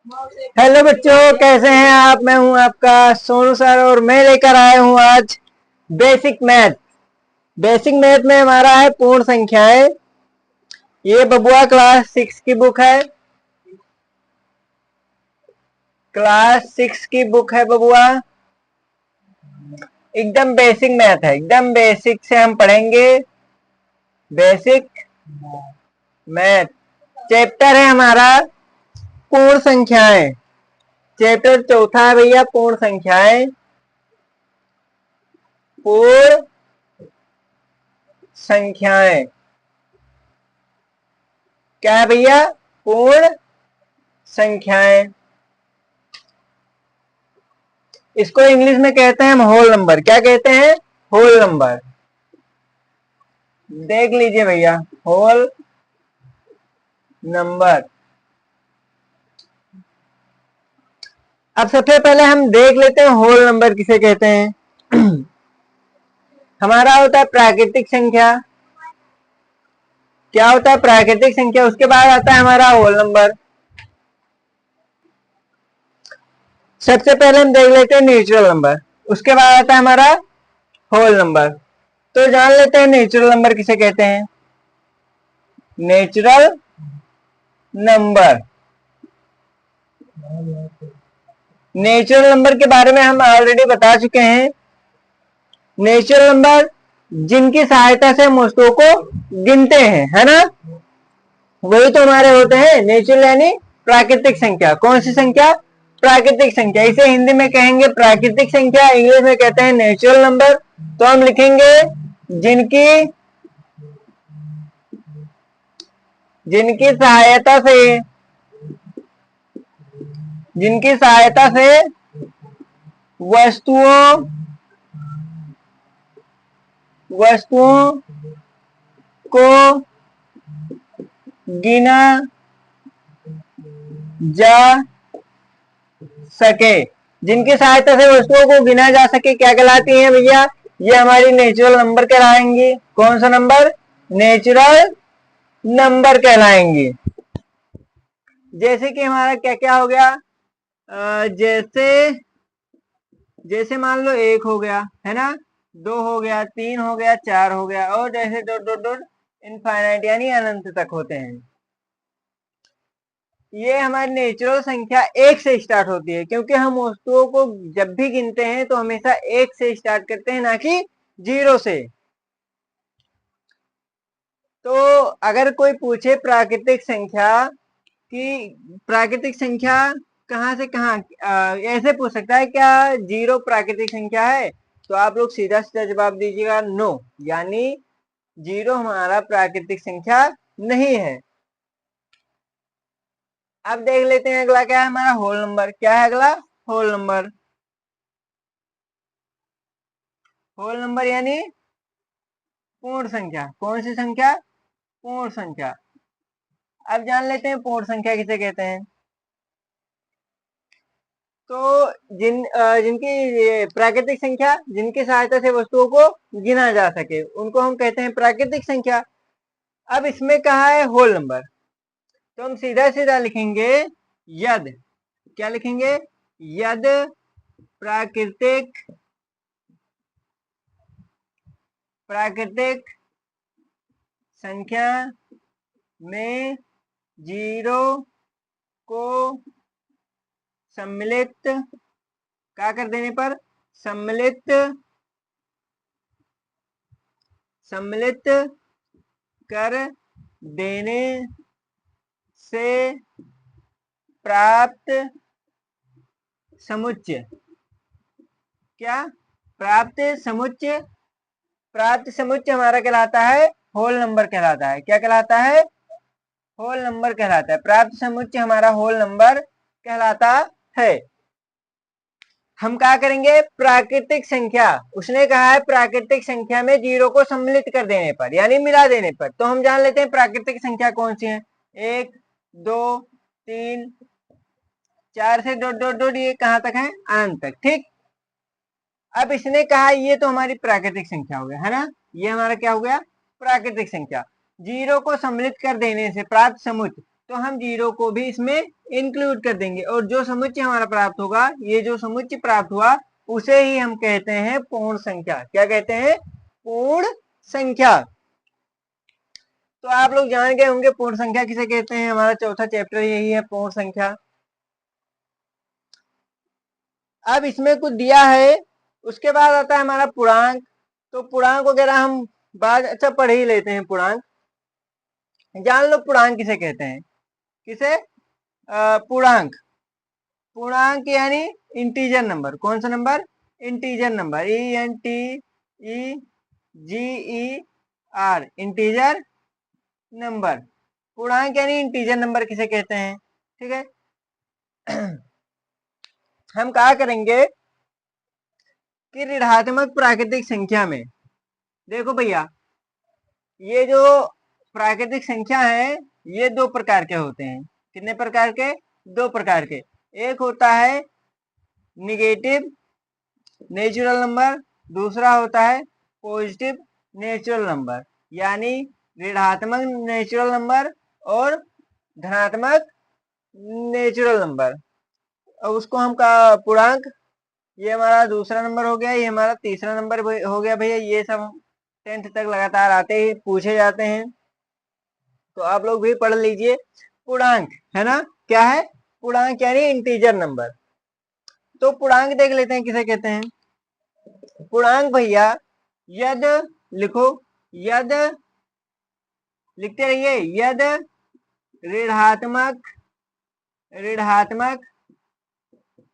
Hello बच्चों, कैसे हैं आप। मैं हूं आपका सोनू सर और मैं लेकर आया हूं आज बेसिक मैथ। बेसिक मैथ में हमारा है पूर्ण संख्याएं। ये बबुआ क्लास 6 की बुक है। क्लास 6 की बुक है बबुआ। एकदम बेसिक मैथ है, एकदम बेसिक से हम पढ़ेंगे। बेसिक मैथ चैप्टर है हमारा पूर्ण संख्याएं। चैप्टर चौथा है भैया, पूर्ण संख्याएं। पूर्ण संख्याएं क्या है भैया? पूर्ण संख्याएं। इसको इंग्लिश में कहते हैं हम होल नंबर। क्या कहते हैं? Whole number. देख लीजिए भैया, होल नंबर। अब सबसे पहले हम देख लेते हैं होल नंबर किसे कहते हैं। हमारा होता है प्राकृतिक संख्या। क्या होता है? प्राकृतिक संख्या। उसके बाद आता है हमारा होल नंबर। सबसे पहले हम देख लेते हैं नेचुरल नंबर। उसके बाद आता है हमारा होल नंबर। तो जान लेते हैं नेचुरल नंबर किसे कहते हैं। Natural number. नेचुरल नंबर के बारे में हम ऑलरेडी बता चुके हैं। नेचुरल नंबर जिनकी सहायता से हम वस्तुओं को गिनते हैं, है ना, वही तो हमारे होते हैं नेचुरल यानी प्राकृतिक संख्या। कौन सी संख्या? प्राकृतिक संख्या। इसे हिंदी में कहेंगे प्राकृतिक संख्या, इंग्लिश में कहते हैं नेचुरल नंबर। तो हम लिखेंगे जिनकी जिनकी सहायता से जिनकी सहायता से वस्तुओं को गिना जा सके। जिनकी सहायता से वस्तुओं को गिना जा सके क्या कहलाती है भैया? ये हमारी नेचुरल नंबर कहलाएंगी। कौन सा नंबर? नेचुरल नंबर कहलाएंगे। जैसे कि हमारा क्या क्या हो गया? जैसे जैसे मान लो 1 हो गया, है ना, 2 हो गया, 3 हो गया, 4 हो गया, और जैसे डॉट डॉट डॉट इनफाइनाइट यानी अनंत तक होते हैं। ये हमारी नेचुरल संख्या 1 से स्टार्ट होती है, क्योंकि हम वस्तुओं को जब भी गिनते हैं तो हमेशा 1 से स्टार्ट करते हैं, ना कि 0 से। तो अगर कोई पूछे प्राकृतिक संख्या कि प्राकृतिक संख्या कहाँ से कहाँ, ऐसे पूछ सकता है क्या 0 प्राकृतिक संख्या है? तो आप लोग सीधा सीधा जवाब दीजिएगा नो, यानी 0 हमारा प्राकृतिक संख्या नहीं है। अब देख लेते हैं अगला क्या है हमारा होल नंबर। क्या है अगला? Whole number. होल नंबर यानी पूर्ण संख्या। कौन सी संख्या? पूर्ण संख्या। अब जान लेते हैं पूर्ण संख्या किसे कहते हैं। तो जिनकी प्राकृतिक संख्या जिनकी सहायता से वस्तुओं को गिना जा सके उनको हम कहते हैं प्राकृतिक संख्या। अब इसमें कहा है होल नंबर, तो हम सीधा सीधा लिखेंगे यदि। क्या लिखेंगे? यदि प्राकृतिक संख्या में 0 को सम्मिलित क्या कर देने पर? सम्मिलित कर देने से प्राप्त समुच्चय। क्या? प्राप्त समुच्चय। प्राप्त समुच्चय हमारा कहलाता है होल नंबर कहलाता है। क्या कहलाता है? होल नंबर कहलाता है। प्राप्त समुच्चय हमारा होल नंबर कहलाता है। हम क्या करेंगे? प्राकृतिक संख्या, उसने कहा है प्राकृतिक संख्या में 0 को सम्मिलित कर देने पर यानी मिला देने पर, तो हम जान लेते हैं प्राकृतिक संख्या कौन सी है। 1 2 3 4 से डॉट डॉट डॉट ये कहां तक है? अनंत तक। ठीक। अब इसने कहा ये तो हमारी प्राकृतिक संख्या हो गया, है ना, ये हमारा क्या हो गया? प्राकृतिक संख्या। 0 को सम्मिलित कर देने से प्राप्त समुच्चय। तो हम जीरो को भी इसमें इंक्लूड कर देंगे और जो समुच्चय हमारा प्राप्त होगा, ये जो समुच्चय प्राप्त हुआ उसे ही हम कहते हैं पूर्ण संख्या। क्या कहते हैं? पूर्ण संख्या। तो आप लोग जान गए होंगे पूर्ण संख्या किसे कहते हैं। हमारा चौथा चैप्टर यही है, पूर्ण संख्या। अब इसमें कुछ दिया है, उसके बाद आता है हमारा पूर्णांक। तो पूर्णांक वगैरह हम बाद अच्छा पढ़ ही लेते हैं। पूर्णांक जान लो, पूर्णांक किसे कहते हैं? किसे? पूर्णांक। पूर्णांक यानी इंटीजर नंबर। कौन सा number? Integer number. ENTEGER, integer number. पूर्णांक यानी इंटीजर नंबर किसे कहते हैं? ठीक है। हम कहा करेंगे कि ऋणात्मक प्राकृतिक संख्या में, देखो भैया, ये जो प्राकृतिक संख्या है ये दो प्रकार के होते हैं। कितने प्रकार के? दो प्रकार के। एक होता है निगेटिव नेचुरल नंबर, दूसरा होता है पॉजिटिव नेचुरल नंबर, यानी ऋणात्मक नेचुरल नंबर और धनात्मक नेचुरल नंबर। अब उसको हम का पूर्णांक, ये हमारा दूसरा नंबर हो गया, ये हमारा तीसरा नंबर हो गया भैया। ये सब 10th तक लगातार आते ही पूछे जाते हैं, तो आप लोग भी पढ़ लीजिए। पूर्णांक है ना, क्या है? पूर्णांक यानी इंटीजर नंबर। तो पूर्णांक देख लेते हैं किसे कहते हैं। पूर्णांक भैया, यद, लिखो, यद, लिखते रहिए, यद ऋणात्मक ऋणात्मक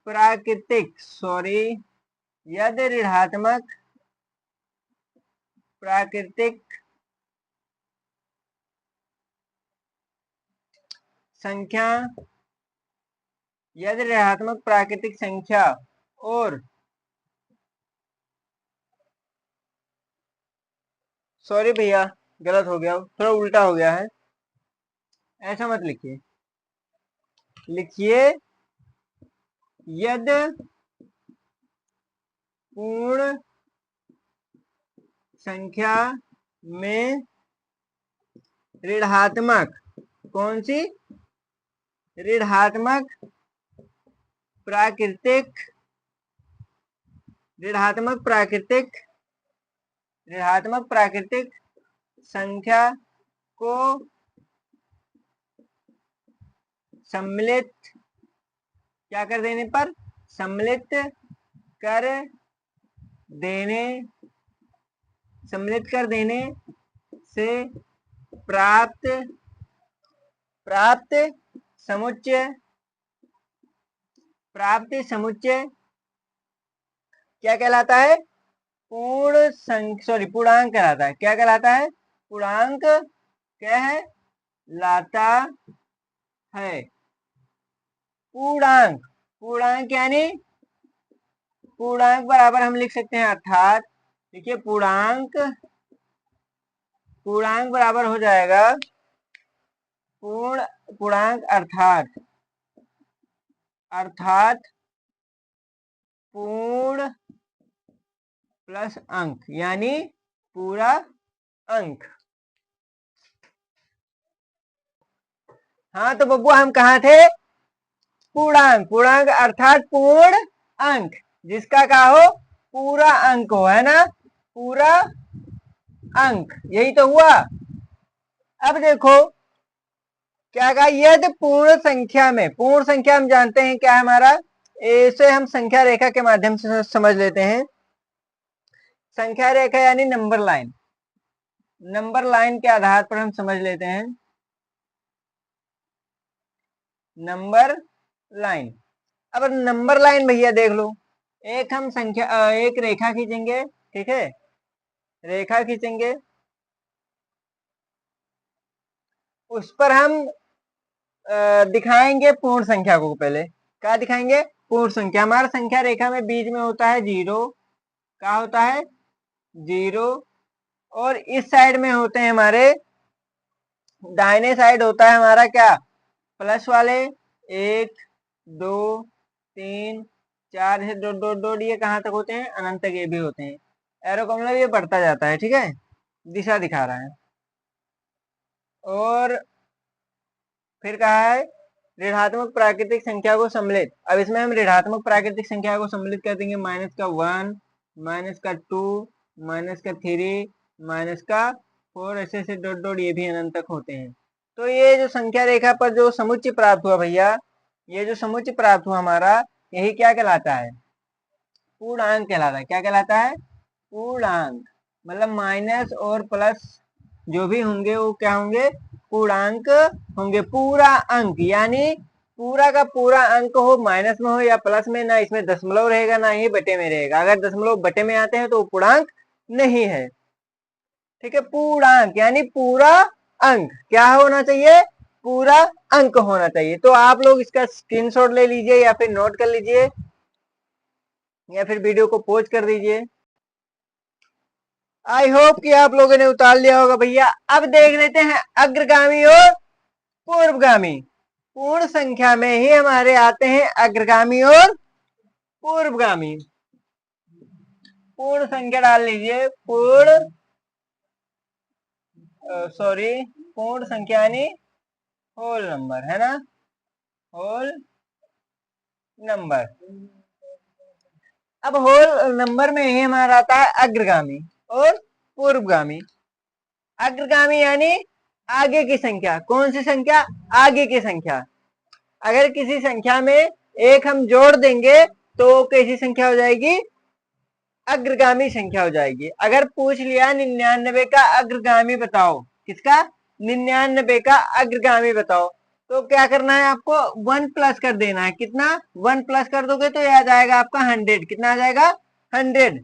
प्राकृतिक, सॉरी, यद ऋणात्मक प्राकृतिक संख्या, यदि ऋणात्मक प्राकृतिक संख्या और, सॉरी भैया गलत हो गया, थोड़ा उल्टा हो गया है, ऐसा मत लिखिए, लिखिए यद पूर्ण संख्या में ऋणात्मक, कौन सी? ऋणात्मक प्राकृतिक, ऋणात्मक प्राकृतिक, ऋणात्मक प्राकृतिक संख्या को सम्मिलित, क्या कर देने पर? सम्मिलित कर देने, सम्मिलित कर देने से प्राप्त समुच्चय, प्राप्त समुच्चय क्या कहलाता है? पूर्ण संख्या, सॉरी पूर्णांक कहलाता है। क्या कहलाता है? पूर्णांक क्या है? लाता है। पूर्णांक, पूर्णांक यानी, पूर्णांक बराबर हम लिख सकते हैं अर्थात, देखिए पूर्णांक, पूर्णांक बराबर हो जाएगा पूर्णांक अर्थात, अर्थात पूर्ण प्लस अंक, यानी पूरा अंक। हाँ तो बब्बू हम कहा थे? पूर्णांक, पूर्णांक अर्थात पूर्ण अंक, जिसका क्या हो? पूरा अंक हो, है ना, पूरा अंक, यही तो हुआ। अब देखो क्या कहा, यदि पूर्ण संख्या में, पूर्ण संख्या हम जानते हैं क्या है हमारा, इसे हम संख्या रेखा के माध्यम से समझ लेते हैं। संख्या रेखा यानी नंबर लाइन, नंबर लाइन के आधार पर हम समझ लेते हैं नंबर लाइन। अब नंबर लाइन भैया देख लो, एक हम संख्या, एक रेखा खींचेंगे, ठीक है, रेखा खींचेंगे, उस पर हम दिखाएंगे पूर्ण संख्या को। पहले क्या दिखाएंगे? पूर्ण संख्या। हमारा संख्या रेखा में बीच में होता है जीरो, क्या होता है? जीरो। और इस साइड में होते हैं हमारे, दाहिने साइड होता है हमारा क्या? प्लस वाले, एक, दो, तीन, चार, ऐसे डॉट डॉट डॉट, ये कहाँ तक होते हैं? अनंत तक ये भी होते हैं। एरो का मतलब ये बढ़ता जाता है, ठीक है, दिशा दिखा रहा है। और फिर कहा है ऋणात्मक प्राकृतिक संख्या को सम्मिलित। अब इसमें हम ऋणात्मक प्राकृतिक संख्या को सम्मिलित कर देंगे, -1, -2, -3, -4, ऐसे डॉट डॉट ये भी अनंत तक होते हैं। तो ये जो संख्या रेखा पर जो समुच्चय प्राप्त हुआ भैया, ये जो समुच्चय प्राप्त हुआ हमारा, यही क्या कहलाता है? पूर्णांक कहलाता है। क्या कहलाता है? पूर्णांक। मतलब माइनस और प्लस जो भी होंगे वो क्या होंगे? पूर्णांक होंगे। पूरा अंक यानी पूरा का पूरा अंक हो, माइनस में हो या प्लस में, ना इसमें दशमलव रहेगा ना ही बटे में रहेगा। अगर दशमलव बटे में आते हैं तो पूर्णांक नहीं है। ठीक है, पूर्णांक यानी पूरा अंक क्या होना चाहिए? पूरा अंक होना चाहिए। तो आप लोग इसका स्क्रीनशॉट ले लीजिए या फिर नोट कर लीजिए या फिर वीडियो को पॉज कर दीजिए। आई होप कि आप लोगों ने उतार लिया होगा भैया। अब देख लेते हैं अग्रगामी और पूर्वगामी। पूर्ण संख्या में ही हमारे आते हैं अग्रगामी और पूर्वगामी। पूर्ण संख्या डाल लीजिए, पूर्ण संख्या यानी होल नंबर, है ना? Whole number. अब होल नंबर में ही हमारा आता है अग्रगामी और पूर्वगामी। अग्रगामी यानी आगे की संख्या। कौन सी संख्या? आगे की संख्या। अगर किसी संख्या में एक हम जोड़ देंगे तो कैसी संख्या हो जाएगी? अग्रगामी संख्या हो जाएगी। अगर पूछ लिया 99 का अग्रगामी बताओ, किसका? 99 का अग्रगामी बताओ, तो क्या करना है आपको? 1 प्लस कर देना है। कितना? 1 प्लस कर दोगे तो याद आएगा आपका 100। कितना आ जाएगा? 100।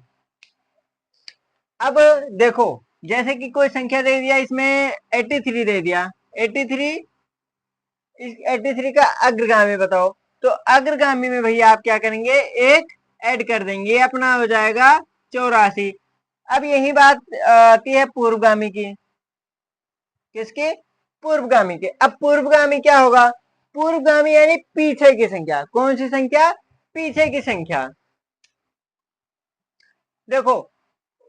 अब देखो, जैसे कि कोई संख्या दे दिया, इसमें 83 दे दिया, 83, इस 83 का अग्रगामी बताओ। तो अग्रगामी में भैया आप क्या करेंगे? एक ऐड कर देंगे, अपना हो जाएगा 84। अब यही बात आती है पूर्वगामी की। किसकी? पूर्वगामी के। अब पूर्वगामी क्या होगा? पूर्वगामी यानी पीछे की संख्या। कौन सी संख्या? पीछे की संख्या। देखो,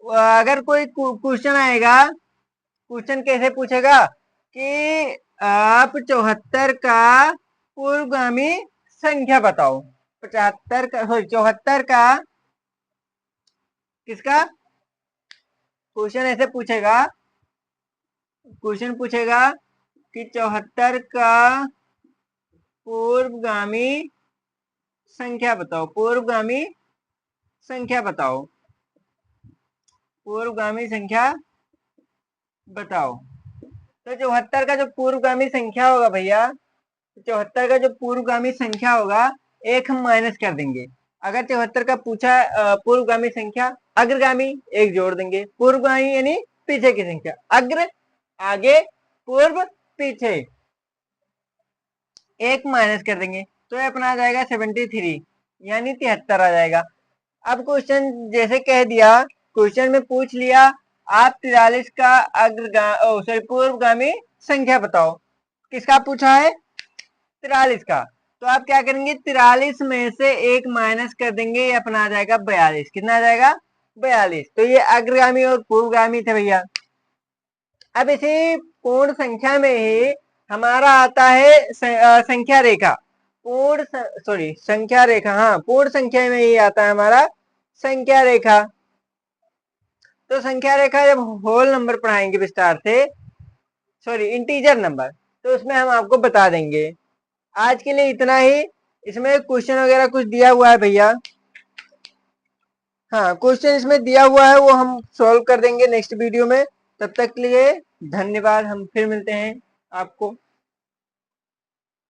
अगर कोई क्वेश्चन आएगा, क्वेश्चन कैसे पूछेगा कि आप 74 का पूर्वगामी संख्या बताओ। 75 का, सॉरी 74 का, किसका? क्वेश्चन ऐसे पूछेगा, क्वेश्चन पूछेगा कि 74 का पूर्वगामी संख्या बताओ। पूर्वगामी संख्या बताओ। पूर्वगामी संख्या बताओ। तो 74 का जो पूर्वगामी संख्या होगा भैया, 74 का जो पूर्वगामी संख्या होगा, एक हम माइनस कर देंगे। अगर 74 का पूछा पूर्वगामी संख्या, अग्रगामी एक जोड़ देंगे, पूर्वगामी यानी पीछे की संख्या। अग्र आगे, पूर्व पीछे, एक माइनस कर देंगे तो अपना आ जाएगा 73 यानी 73 आ जाएगा। अब क्वेश्चन जैसे कह दिया, क्वेश्चन में पूछ लिया आप 43 का पूर्वगामी संख्या बताओ। किसका पूछा है? 43 का। तो आप क्या करेंगे? 43 में से एक माइनस कर देंगे, ये अपना आ जाएगा 42। कितना आ जाएगा? 42। तो ये अग्रगामी और पूर्वगामी थे भैया। अब इसी पूर्ण संख्या में ही हमारा आता है संख्या रेखा। संख्या रेखा, हाँ, पूर्ण संख्या में ही आता है हमारा संख्या रेखा। तो संख्या रेखा जब होल नंबर पढ़ाएंगे विस्तार से, इंटीजर नंबर, तो उसमें हम आपको बता देंगे। आज के लिए इतना ही। इसमें क्वेश्चन वगैरह कुछ दिया हुआ है भैया, हाँ, क्वेश्चन इसमें दिया हुआ है, वो हम सॉल्व कर देंगे नेक्स्ट वीडियो में। तब तक के लिए धन्यवाद। हम फिर मिलते हैं आपको।